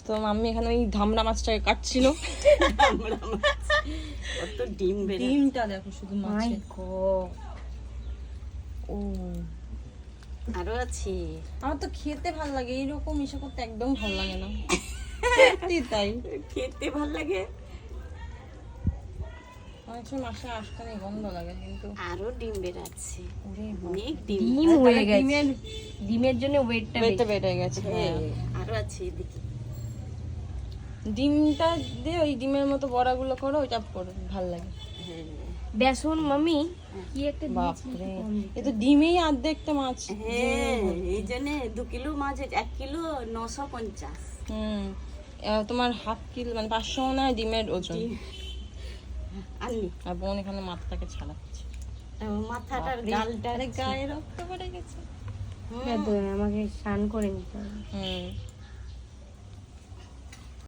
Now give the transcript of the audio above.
তো মাম্মি এখানে ওই ধামড়া মাছটাকে কাটছিল। কত ডিম বের ডিমটা দেখো শুধু মাছে। ও আরো আছে। আমার তো খেতে ভালো লাগে, এইরকম ইসে করতে একদম ভালো লাগে না। সত্যি তাই, খেতে ভাল লাগে। অনেক সময় মাসে আসতে নেই, গন্ধ লাগে কিন্তু। আরো ডিম বের আছে, ওরে অনেক ডিম। ডিম হয়ে গেছে, ডিমের জন্য ওয়েটটা পেটে বেড়ে গেছে। হ্যাঁ আরো আছে এদিকে। ডিমটা দিয়ে ওই ডিমের মতো বড়াগুলো করো, ওইটা করো ভালো লাগে। হ্যাঁ বেসন মামি কি একটা বাপরে, এ তো ডিমেই অর্ধেকটা মাছ। হ্যাঁ, এই জন্য 2 কিলো মাছ 1 কিলো 950। তোমার হাফ কিলো মানে 500 মনে হয় ডিমের ওজন। আনলি আর বোন এখানে মাথাটাকে ছাড়াচ্ছে। মাথাটার গালটা গায়ে রক্ত পড়ে গেছে। আমাকে স্নান করে নিতে হবে।